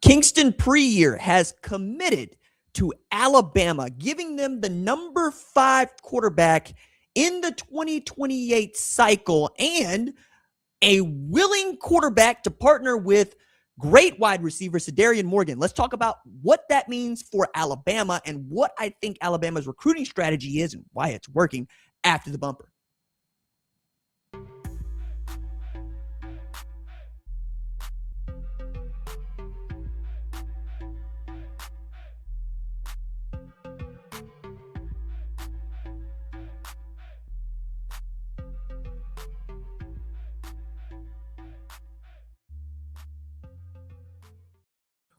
Kingston Preyear has committed to Alabama, giving them the number 5 quarterback in the 2028 cycle and a willing quarterback to partner with great wide receiver Cedarian Morgan. Let's talk about what that means for Alabama and what I think Alabama's recruiting strategy is and why it's working after the bumper.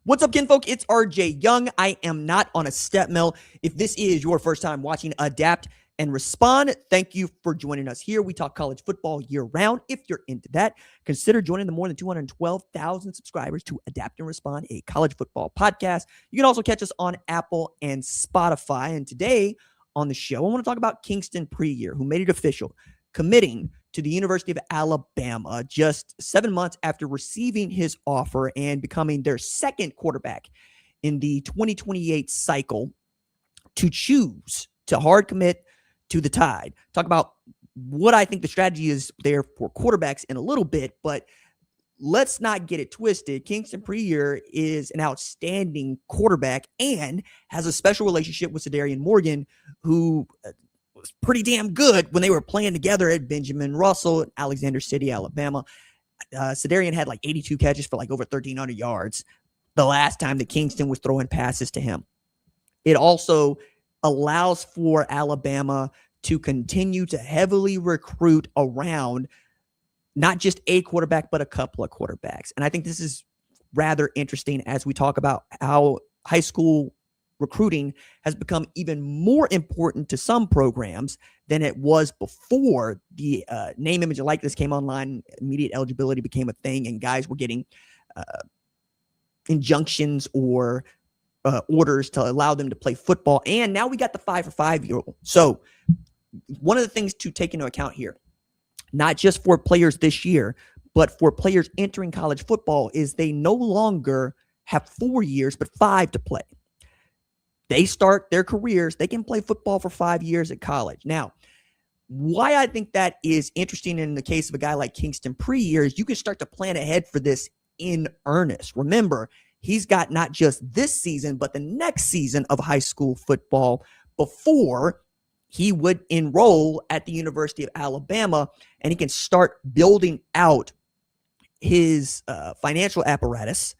What's up, kinfolk? It's RJ Young. I am not on a step mill. If this is your first time watching Adapt and Respond, thank you for joining us here. We talk college football year-round. If you're into that, consider joining the more than 212,000 subscribers to Adapt and Respond, a college football podcast. You can also catch us on Apple and Spotify. And today on the show, I want to talk about Kingston Preyear, who made it official, committing to the University of Alabama just 7 months after receiving his offer and becoming their second quarterback in the 2028 cycle to choose to hard commit to the Tide. Talk about what I think the strategy is there for quarterbacks in a little bit, but let's not get it twisted. Kingston Preyear is an outstanding quarterback and has a special relationship with Cedarian Morgan, who was pretty damn good when they were playing together at Benjamin Russell in Alexander City, Alabama. Cedarian had like 82 catches for like over 1,300 yards the last time that Kingston was throwing passes to him. It also allows for Alabama to continue to heavily recruit around not just a quarterback, but a couple of quarterbacks. And I think this is rather interesting as we talk about how high school recruiting has become even more important to some programs than it was before the name, image, and likeness came online. Immediate eligibility became a thing, and guys were getting injunctions or orders to allow them to play football. And now we got the 5 for 5 rule. So one of the things to take into account here, not just for players this year, but for players entering college football, is they no longer have 4 years, but 5 to play. They start their careers, they can play football for 5 years at college. Now, why I think that is interesting in the case of a guy like Kingston Preyear is you can start to plan ahead for this in earnest. Remember, he's got not just this season, but the next season of high school football before he would enroll at the University of Alabama, and he can start building out his financial apparatus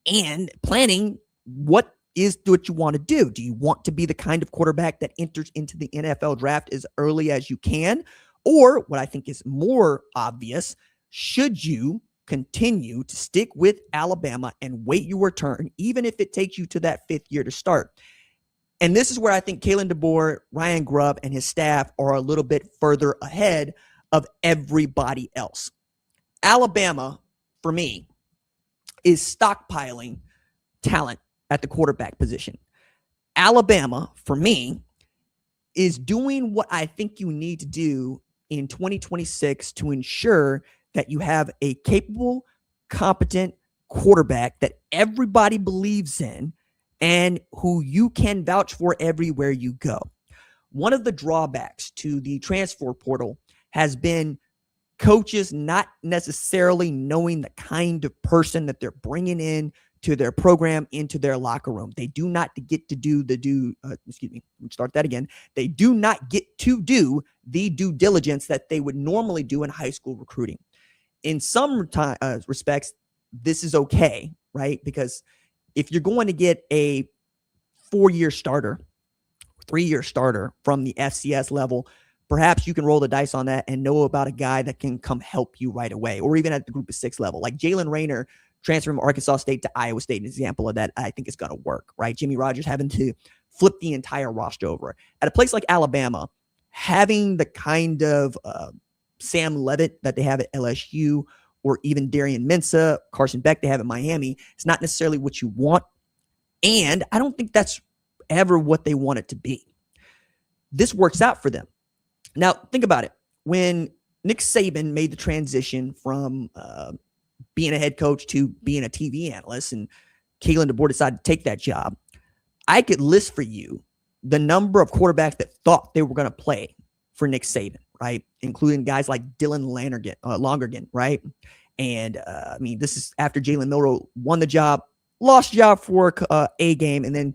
and planning what you want to do. Do you want to be the kind of quarterback that enters into the NFL draft as early as you can? Or what I think is more obvious, should you continue to stick with Alabama and wait your turn, even if it takes you to that 5th year to start? And this is where I think Kalen DeBoer, Ryan Grubb, and his staff are a little bit further ahead of everybody else. Alabama, for me, is stockpiling talent at the quarterback position. Alabama, for me, is doing what I think you need to do in 2026 to ensure that you have a capable, competent quarterback that everybody believes in and who you can vouch for everywhere you go. One of the drawbacks to the transfer portal has been coaches not necessarily knowing the kind of person that they're bringing in to their program, into their locker room. They do not get to do They do not get to do the due diligence that they would normally do in high school recruiting. In some respects, this is okay, right? Because if you're going to get a 4-year starter, 3-year starter from the FCS level, perhaps you can roll the dice on that and know about a guy that can come help you right away, or even at the group of 6 level. Like Jalen Rayner transferring from Arkansas State to Iowa State, an example of that I think is going to work, right? Jimmy Rogers having to flip the entire roster over. At a place like Alabama, having the kind of Sam Levitt that they have at LSU, or even Darian Mensah, Carson Beck they have at Miami, it's not necessarily what you want. And I don't think that's ever what they want it to be. This works out for them. Now, think about it. When Nick Saban made the transition from being a head coach to being a TV analyst, and Kalen DeBoer decided to take that job, I could list for you the number of quarterbacks that thought they were going to play for Nick Saban, right? Including guys like Dylan Lonergan, right? And I mean, this is after Jalen Milroe won the job, lost job for a game, and then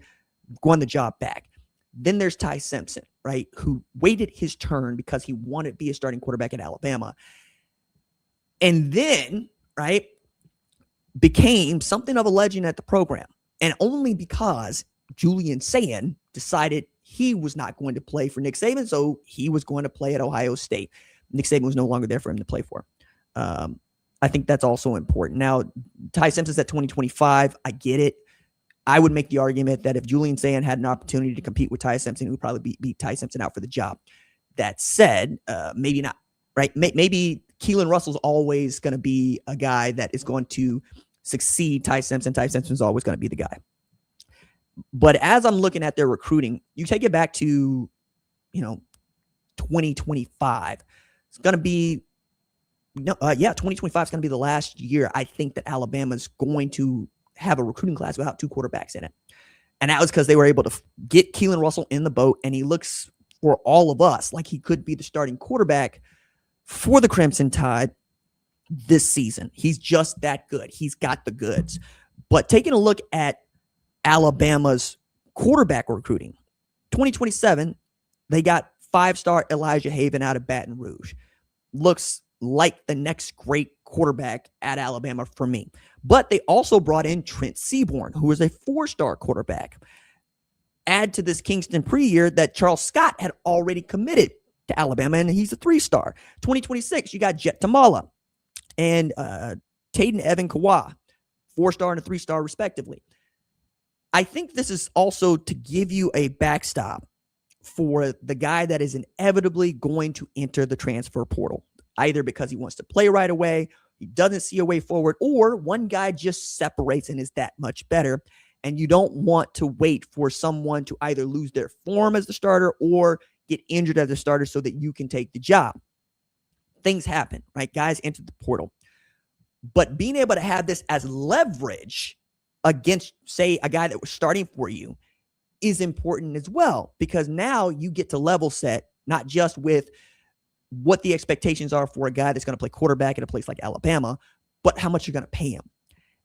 won the job back. Then there's Ty Simpson, right, who waited his turn because he wanted to be a starting quarterback at Alabama. And then, right, became something of a legend at the program. And only because Julian Sayin decided he was not going to play for Nick Saban, so he was going to play at Ohio State. Nick Saban was no longer there for him to play for. I think that's also important. Now, Ty Simpson's at 2025. I get it. I would make the argument that if Julian Sayin had an opportunity to compete with Ty Simpson, he would probably beat Ty Simpson out for the job. That said, maybe not, right? Maybe Keelan Russell's always going to be a guy that is going to succeed Ty Simpson. Ty Simpson's always going to be the guy. But as I'm looking at their recruiting, you take it back to, 2025. It's going to be, 2025 is going to be the last year I think that Alabama's going to have a recruiting class without two quarterbacks in it. And that was because they were able to get Keelan Russell in the boat, and he looks for all of us like he could be the starting quarterback for the Crimson Tide this season. He's just that good. He's got the goods. But taking a look at Alabama's quarterback recruiting, 2027, they got 5-star Elijah Haven out of Baton Rouge. Looks like the next great quarterback at Alabama for me. But they also brought in Trent Seaborn, who is a 4-star quarterback. Add to this Kingston Preyear that Charles Scott had already committed to Alabama, and he's a 3-star. 2026, you got Jet Tamala and Taden Evan Kawa, 4-star and a 3-star respectively. I think this is also to give you a backstop for the guy that is inevitably going to enter the transfer portal, either because he wants to play right away, he doesn't see a way forward, or one guy just separates and is that much better. And you don't want to wait for someone to either lose their form as the starter or get injured as a starter so that you can take the job. Things happen, right? Guys enter the portal. But being able to have this as leverage against, say, a guy that was starting for you is important as well, because now you get to level set, not just with what the expectations are for a guy that's going to play quarterback at a place like Alabama, but how much you're going to pay him.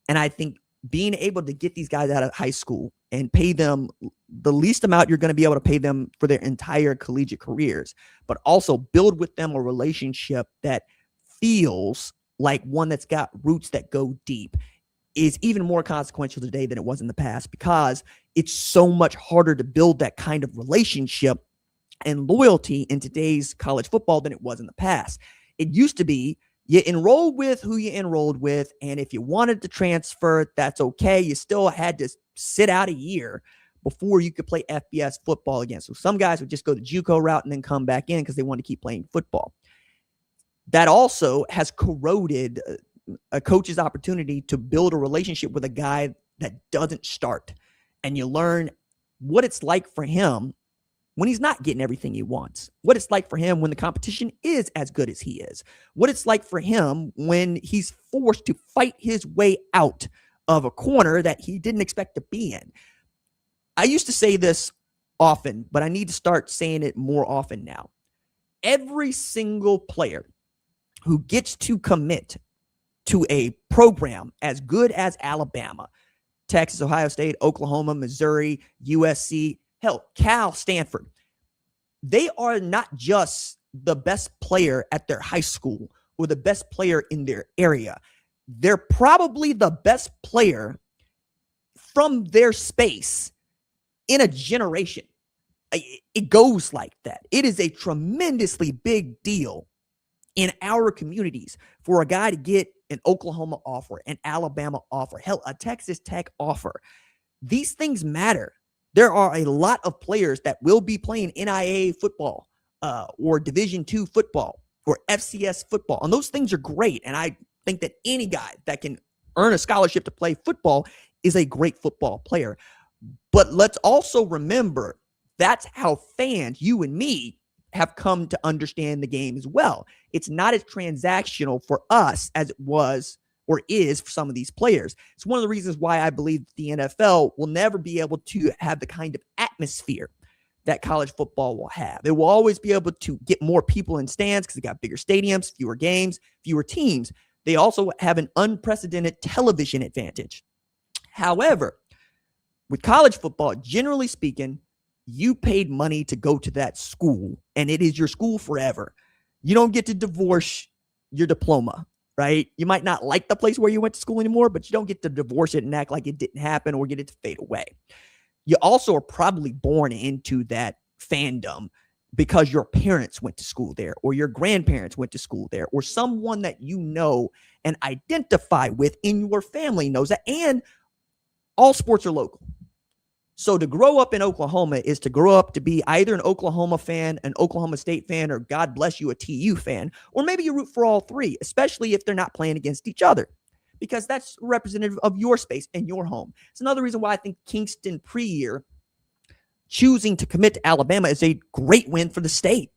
And I think being able to get these guys out of high school and pay them the least amount you're going to be able to pay them for their entire collegiate careers, but also build with them a relationship that feels like one that's got roots that go deep, is even more consequential today than it was in the past, because it's so much harder to build that kind of relationship and loyalty in today's college football than it was in the past. It used to be you enrolled with who you enrolled with, and if you wanted to transfer, that's okay. You still had to sit out a year before you could play FBS football again. So some guys would just go the JUCO route and then come back in because they wanted to keep playing football. That also has corroded a coach's opportunity to build a relationship with a guy that doesn't start. And you learn what it's like for him when he's not getting everything he wants, what it's like for him when the competition is as good as he is, what it's like for him when he's forced to fight his way out of a corner that he didn't expect to be in. I used to say this often, but I need to start saying it more often now. Every single player who gets to commit to a program as good as Alabama, Texas, Ohio State, Oklahoma, Missouri, USC, hell, Cal, Stanford, they are not just the best player at their high school or the best player in their area. They're probably the best player from their space in a generation. It goes like that. It is a tremendously big deal in our communities for a guy to get an Oklahoma offer, an Alabama offer, hell, a Texas Tech offer. These things matter. There are a lot of players that will be playing NIAA football or Division II football or FCS football. And those things are great. And I think that any guy that can earn a scholarship to play football is a great football player. But let's also remember that's how fans, you and me, have come to understand the game as well. It's not as transactional for us as it was or is for some of these players. It's one of the reasons why I believe the NFL will never be able to have the kind of atmosphere that college football will have. It will always be able to get more people in stands because they got bigger stadiums, fewer games, fewer teams. They also have an unprecedented television advantage. However, with college football, generally speaking, you paid money to go to that school, and it is your school forever. You don't get to divorce your diploma, right? You might not like the place where you went to school anymore, but you don't get to divorce it and act like it didn't happen or get it to fade away. You also are probably born into that fandom because your parents went to school there, or your grandparents went to school there, or someone that you know and identify with in your family knows that, and all sports are local. So to grow up in Oklahoma is to grow up to be either an Oklahoma fan, an Oklahoma State fan, or God bless you, a TU fan, or maybe you root for all three, especially if they're not playing against each other, because that's representative of your space and your home. It's another reason why I think Kingston Preyear choosing to commit to Alabama is a great win for the state.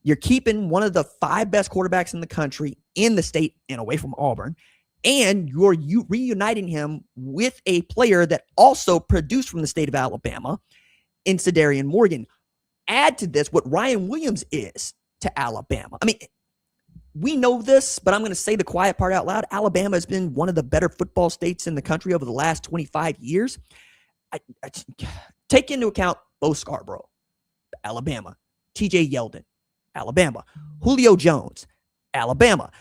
You're keeping one of the 5 best quarterbacks in the country in the state and away from Auburn, and you're reuniting him with a player that also produced from the state of Alabama in Cedarian Morgan. Add to this what Ryan Williams is to Alabama. I mean, we know this, but I'm going to say the quiet part out loud. Alabama has been one of the better football states in the country over the last 25 years. I take into account Bo Scarborough, Alabama, TJ Yeldon, Alabama, Julio Jones, Alabama.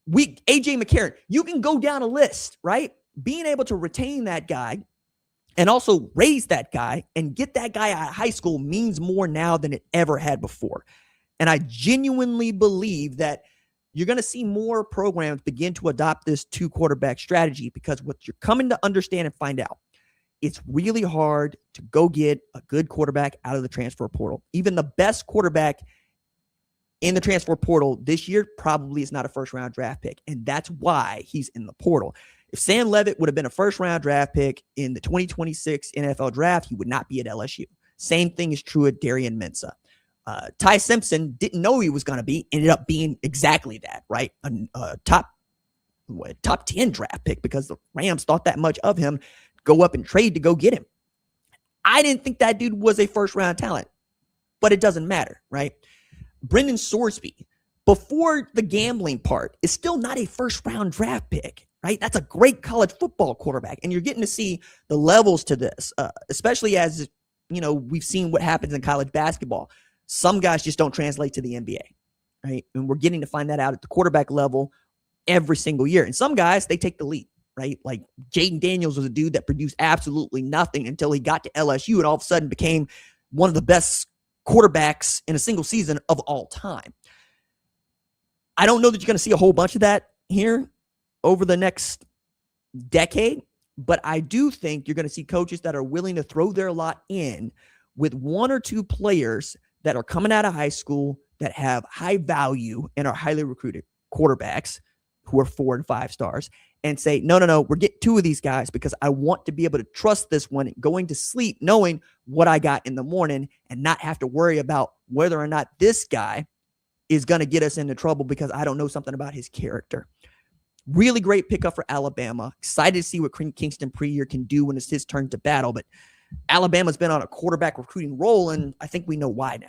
AJ McCarron, you can go down a list, right? Being able to retain that guy and also raise that guy and get that guy out of high school means more now than it ever had before. And I genuinely believe that you're going to see more programs begin to adopt this 2-quarterback strategy, because what you're coming to understand and find out, it's really hard to go get a good quarterback out of the transfer portal. Even the best quarterback in the transfer portal this year probably is not a first-round draft pick, and that's why he's in the portal. If Sam Leavitt would have been a first-round draft pick in the 2026 NFL draft, he would not be at LSU. Same thing is true at Darian Mensah. Ty Simpson didn't know he was going to be, ended up being exactly that, right? A top 10 draft pick because the Rams thought that much of him, go up and trade to go get him. I didn't think that dude was a first-round talent, but it doesn't matter, right? Brendan Sorsby, before the gambling part, is still not a first-round draft pick, right? That's a great college football quarterback, and you're getting to see the levels to this, especially as, you know, we've seen what happens in college basketball. Some guys just don't translate to the NBA, right? And we're getting to find that out at the quarterback level every single year. And some guys, they take the leap, right? Like Jaden Daniels was a dude that produced absolutely nothing until he got to LSU and all of a sudden became one of the best quarterbacks in a single season of all time. I don't know that you're going to see a whole bunch of that here over the next decade, but I do think you're going to see coaches that are willing to throw their lot in with 1 or 2 players that are coming out of high school that have high value and are highly recruited quarterbacks who are 4 and 5 stars, and say, no, we're getting 2 of these guys because I want to be able to trust this one going to sleep knowing what I got in the morning and not have to worry about whether or not this guy is going to get us into trouble because I don't know something about his character. Really great pickup for Alabama. Excited to see what Kingston Preyear can do when it's his turn to battle, but Alabama's been on a quarterback recruiting roll, and I think we know why now.